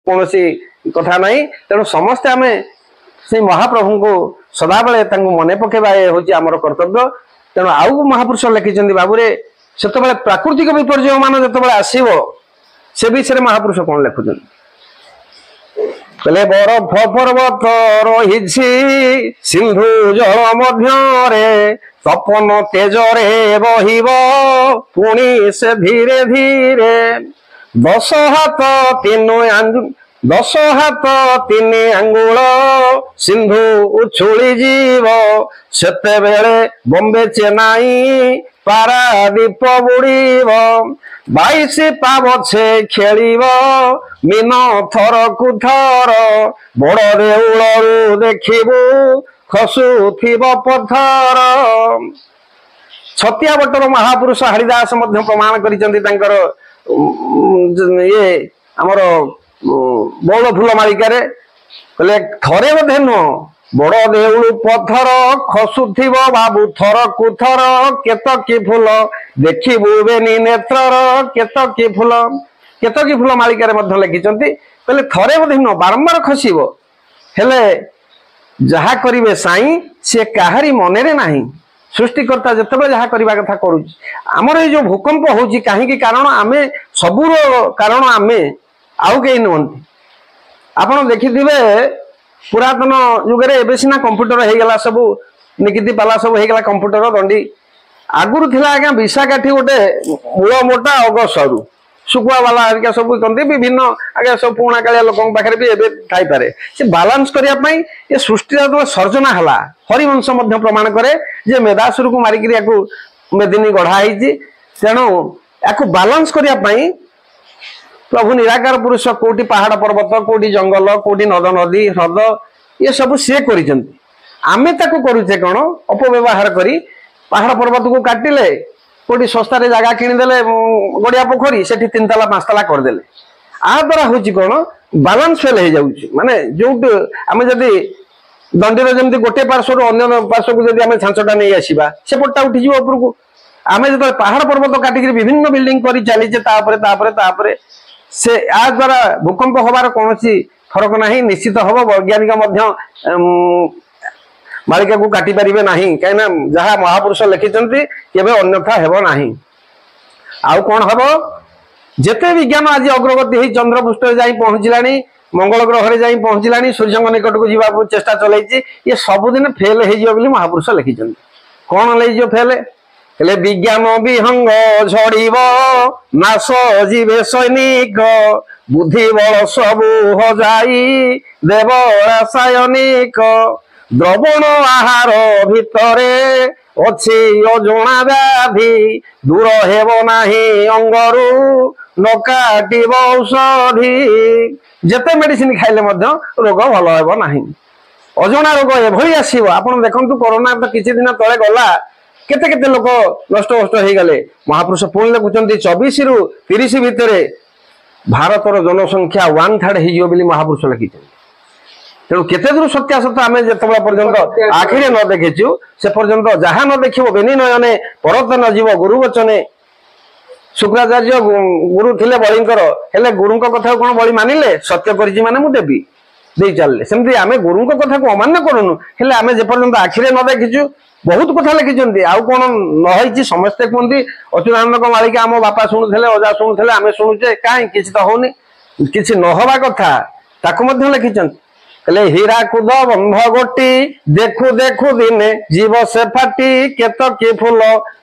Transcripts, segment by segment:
कौन कथा नहीं तेणु समस्ते आम से महाप्रभु को सदाबले मन पकेबा हूँ आमर कर्तव्य तेणु आउ महापुरुष लिखिं बाबूरे से प्राकृतिक विपर्यय मान जो आसव से विषय महापुरुष कौन लिखुं बरफ पर्वत रही सिंधु जल मध्य तपन तेजरे बहिब पुणी से धीरे धीरे 10 हाथ 3 आंगुल सिंधु उछुली जीव सेते बेले बॉम्बे चेन्नई पारादीप बुड़ीब 22 पावछे खेलिब मीन थर कु थर बड़ देउलरू देखिबू खसुथिब पथर छतिया बटर महापुरुष हरिदास मध्य प्रमाण करिसेंती तांकर ये आमर बौल फूल मालिकारे कहले थरे बोधे नुह बड़ देउलू पथर खसुथिब बाबू थर कुथर केतकी फूल देखिबू बेनी नेत्रर केतकी फूल मालिकारे मध्य लिखिसेंती कहले थरे बोधे नुह बारंबार खसिब हेले जहा करिवे साई से काहारी मनरे नाही सृष्टिकर्ता जिते जहाँ करने कथा करुँ आमर ये जो भूकंप होची कहीं कारण आमे सबूर कारण आमे आउ कहीं नुहति आपड़ देखिथिबे पुरातन युगे एबे सिना कंप्यूटर हो गला सब निकिति पाला सब हो गला कंप्यूटर दंडी आगुरु थिला आज्ञा विशाखाठी गोटे मूल मोटा अग सरू शुकुआ वाला हरिका सब कहते विभिन्न आगे सब पुणा कालिया लोक पाखे भी एबे थाई पारे से बालांस करने ये सृष्टि जो सर्जना है हरिवंश प्रमाण करे जे मेदासुर को मारिक मेदिनी गढ़ाई तेणु या बालांस करने प्रभु निराकार पुरुष कोटी पहाड़ पर्वत कोटी जंगल कोटी नद नदी ह्रद ये सब सी कर करुचे कौन अपव्यवहार करी पहाड़ पर्वत को काटिले कोटी सस्तार जगह किणीदे गड़िया पोखरी से 3 ताला 5 ताला करदे आ द्वारा हूँ कौन बालांस फेल हो जाऊँ माने जो आम जदि दंडीर जमी गोटे पार्श्वर अन्य पार्श्व को जब छांचटा नहीं आसवा से पट्टा उठीज उपरको आम जो पहाड़ पर्वत काटिक विभिन्न बिल्डिंग कर चलीचे से आ द्वारा भूकंप हबार कौन फरक नहीं निश्चित हम वैज्ञानिक मालिका को काटी पारे ना कहीं जहाँ महापुरुष लिखिं केवे अन्यथा हेब ना आउ कौन हम जेते विज्ञान आज अग्रगति हो चंद्रपृष्ठ जा पहुंचला मंगल ग्रह जा पहुंचला सूर्य निकट को जावाक चेष्टा चलती ये सबुदिन फेल हो महापुरुष लिखिं कौन ले फेल हेले विज्ञान विहंग झड़ब नाश जीवे सैनिक बुद्धि बल सबू हजाई देव रासायनिक द्रवण आहार भितरे अच्छी अजणा व्याधि दूर हेब नाही अंगरू न काटिब औषधि जेते मेडिसिन खाइले मध्य रोग भल हेब नाही अजणा रोग एभली आसीबो आपण देखंतु कोरोना तो किछि दिन तळे गला केते केते लोक नष्ट हो गले महापुरुष पुणी लिखुचंती 24 रु 30 भितरे भारतर जनसंख्या 1/3 हो महापुरुष लिखिछन तेणु केते दूर सत्यासत्य आम जो पर्यंत आखिरे न देखीचु से पर्यंत जहाँ न देखो बेनी नयने परत न जीव गुरु वचने शुक्राचार्य गुरु थिले बलिंकर हेले गुरु कथा कौन बलि मानिले सत्य करिछि माने मु देबी दे चलले सेमती आम गुरु कथा को अमान्य करूनु हेले आम जे पर्यंत आखिरे न देखीचु बहुत कथा लिखिं आउ कौन नई समस्ते कहते अच्युतानंद मालिका आम बापा शुणुले अजा शुणुले आम शुणुचे कहीं किसी तो होनी किसी नहवा कथा ताकू लिखिं हीरा कूद बंध गोटी देखु देखु दिने जीव से फाटी केतकी फूल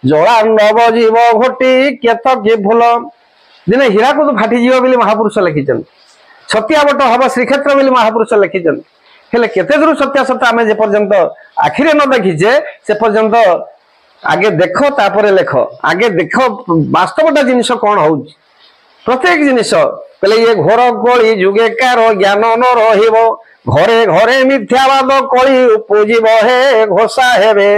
जला नव जीव घोटी केतकी फूल दिने हीरा कूद फाटी जीव बोली महापुरुष लिखिं छतिया बट हम श्रीक्षेत्र बोली महापुरुष लिखिं हेले केते दूर सत्यासत्य आम जे पर्यंत आखिरे न देखीचे से पर्यंत आगे देख तापर लेख आगे देख वास्तवटा जिनिस कौन हो प्रत्येक जिनिस पहले ये घोर कली जुगे कार ज्ञान न रहिबो घरे घरे मिथ्यावाद कली उपजीव हे घोषा हेबे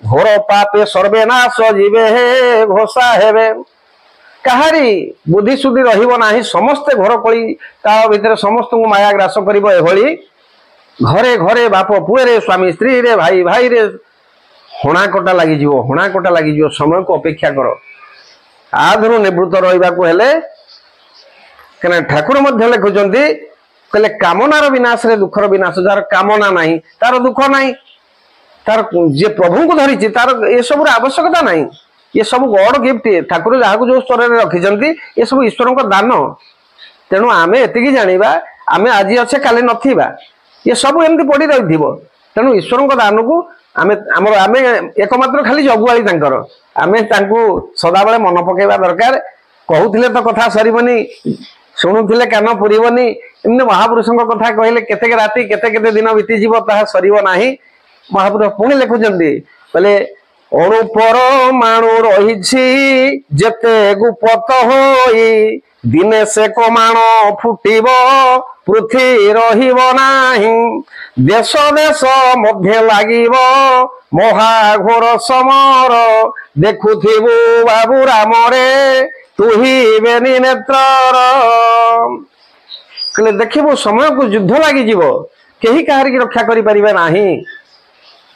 घोर पापे सर्वेनाश जीवे हे घोषा हेबे कहारी बुद्धि सुधि रहिबो नाही समस्ते घोर कली काल भितर समस्त को माया ग्रास करिबो एभली घरे घरे बाप पुए स्वामी स्त्री रे भाई भाई रे हणाकटा लगी समय को अपेक्षा कर आधुरु निवृत्त रहा हेले ठाकुर लिखुंट कहले कामनार विनाश रे दुखर विनाश जार कामना नहीं तार दुख नहीं तार जे प्रभु को धरी तार ये सब आवश्यकता नहीं ये सब गॉड गिफ्ट ठाकुर जहाँ जो स्तर में रखिंट ये सब ईश्वर का दान तेणु आम एति जाना आम आज अच्छे काली नथिबा ये सब एमती पड़ी रही तेणु ईश्वर का दान को आम एकमात्र खाली जगुआली आम सदा बेले मन पकेवा दरकार कहूले तो कथा सरबनी शुणुले कान पुरबनी एमती महापुरुषों कथा कहले केते राति केते केते दिन बीतीज ताहा सरब नाही महापुरुष पुणी लिखुंट बोले अणु परमाणु रही जेते गुपत होई दिने से कमाण फुटिब पृथ्वी रहिब नाही देश देश मध्य लागिब महाघोर समर देखुथिबु बाबू रामरे तुही बेनी नेत्रर कहले देखिबु समय को युद्ध लागिजिब केही काहार की रक्षा करि परिबे नाही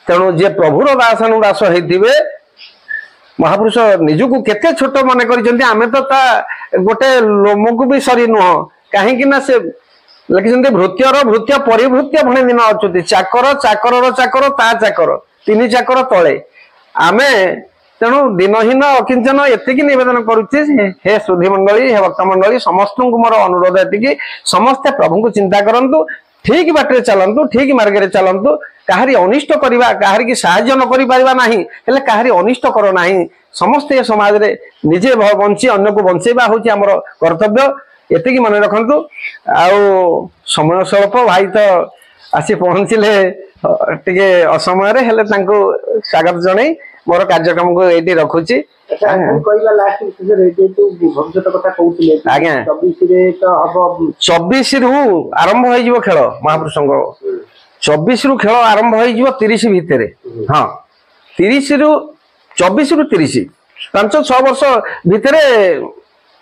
तेणु जे प्रभुर दासानु दास होइथिबे महापुरुष निजको केते छोट मन करिसेंती आमे तो ता गोटे लोमको भी सरी नुह काहेकि ना से लिखिसेंती भृत्यर भृत्य परिभृत्य भणे दिन अछुती चाकर चाकर चाकर ता चाकर तीन चाकर तळे आमे तेणु दिनहीन अकिंचन एतिकी निवेदन करुचे हे सुधी मंडली हे भक्त मंडली समस्त को मोर अनुरोध एतिकी समस्ते प्रभु को चिंता करंतु ठीक बाटे चलंतु ठीक मार्ग रे चलंतु काहारी अनिष्ट करिबा काहारी की सहाय्य न करि परिबा नाही हेले काहारी अनिष्ट करो नाही समस्ते समाज रे निजे बंची अन्य को बंचेबा होची हमर कर्तव्य एतिकी मन रखंतु आउ समय स्वल्प भाई तो आसी पहुंचिले टिके असमय रे हेले तांको स्वागत जणै मोर कार्यक्रम को एटी रखुची कहला लास्ट रे भविष्यत कथा कहउतिले आज्ञा 24 रे तो हबो 24 रु आरंभ होई जिवो खेल महापुरुषंग 24 रु खेल आरंभ होई जिवो 30 भितरे हां 30 रु 24 रु 30 5-6 वर्ष भितरे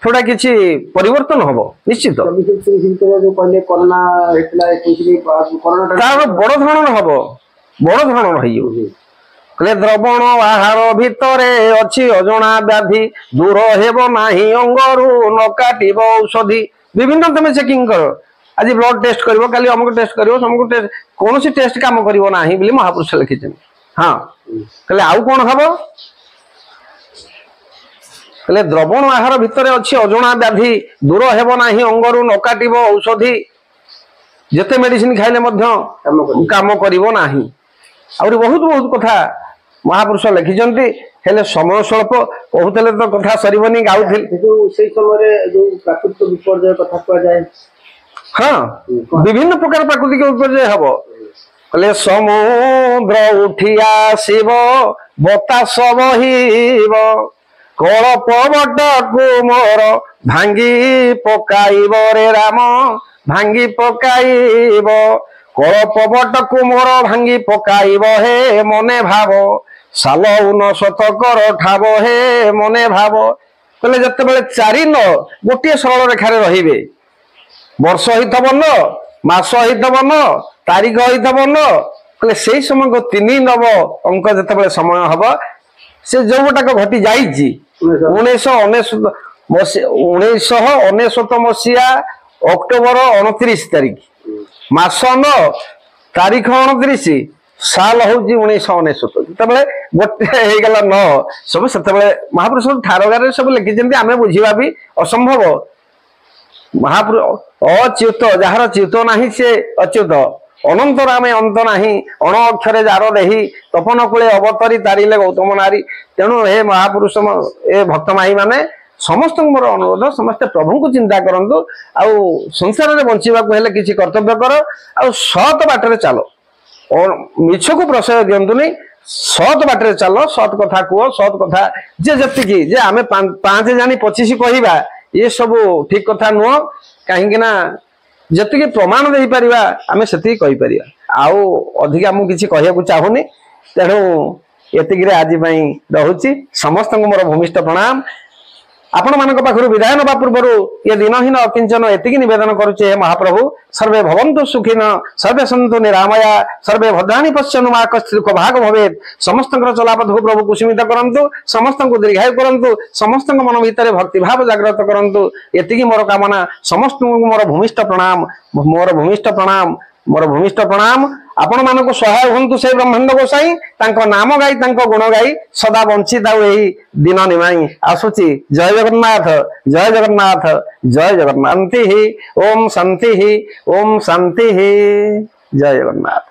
थोड़ा किछि परिवर्तन हबो निश्चित 24 30 भितरे जो पहले कोरोना हेतला 21 रे कोरोना तार बड़ धरण हबो बड़ धरण होई कहले द्रवण आहार भितरे अच्छी अजଣା व्याधि दूर हेबो नाही अंगरु न काटिब औषधि विभिन्न तुम चेकिंग कर आज ब्लड टेस्ट करिवो काली अमुक टेस्ट करिवो समक टेस्ट कोनोसी टेस्ट काम करिवो नाही बोली महापुरुष लिखिछन हां कहले आउ कोन हबो कहले द्रवण आहार भितरे अच्छी अजଣା व्याधि दूर हेबो नाही अंगरु न काटिब औषधि जते मेडिसिन खाइले मध्य काम करिवो नाही और बहुत बहुत कथा महापुरुष लिखिंट हेले समय स्वल्प कहते तो कथा सरबनी गाउथिल से समय जो प्राकृतिक विपर्यय कथा कह जाए हाँ विभिन्न प्रकार प्राकृतिक विपर्यय हम कहले समुद्र उठी आसब बतास बहिब कलप बटकु मोर भांगी पकाइब रे राम भांगी पकाइब कलप बटकु मोर भांगी पकाइब हे मने भाव साल उन शतकर ठाब हे मने भाव कहले जते बेले 4 न गोटे सरल रेखारे रहिबे वर्ष हितब न मास हितब न तारीख हितब न कहले सेही समय को 3 नव अंक जते बेले समय हबो से जो गोटाक घटी जाइछि 1999 मसिया अक्टोबर 29 तारीख मास न तारीख 29 साल हूँ 1999 गोटे होगला न सब से महापुरुष ठारगार सब लिखिं आम बुझा भी असंभव महापुरुष अच्युत जार च्युत नाही से अच्युत अनंत रामे अंत नाही अण अक्षरे जार देही तपन कूले अवतरी तारिले गौतम नारी तेणु हे महापुरुष ए भक्त माई माने समस्त मोर अनुरोध समस्ते प्रभु को चिंता करंतु आउ संसार में बंचीबा को हेले किछि कर्तव्य कर आउ सत बाटरे चलो और मिछ को प्रशय दिंतुनी सत बाटरे चलो सत कथा कुह सत कथा जे जतिकी जे आमे 5 जानी 25 कहिबा ये सब ठीक कथा नुह कहीं ना जतिकी प्रमाण दे परिबा आमे सेति कहि परिबा आउ अधिक हम किछि कहिया को चाहुनी तेणु एतिकी रे आज पई रहूची समस्त को मोर भूमिष्ठ प्रणाम आपण मान पाखु विदाय ना पूर्व ये दिनहीन अकिंचन एति नवेदन करुचे हे महाप्रभु सर्वे भवन्तु सुखिन सर्वे सन्तु निरामया सर्वे भद्राणि पश्यन्तु मा कश्चित् भाग भवेत् समस्त चलापथ को प्रभु कुसुमित करंतु समस्त को दीर्घायु करंतु समस्त मन भीतर भक्ति भाव जागृत करंतु एति मोर कामना समस्त मोर भूमिष्ठ प्रणाम मोर भूमिष्ठ प्रणाम आपण मानक सहाय हूँ से ब्रह्मांड गोसाई तांको नाम गाई तांको गुण गाई सदा बंची दाऊ यही दिन निमाई आसुची जय जगन्नाथ जय जगन्नाथ जय जगन्नाथ ओम शांति जय जगन्नाथ।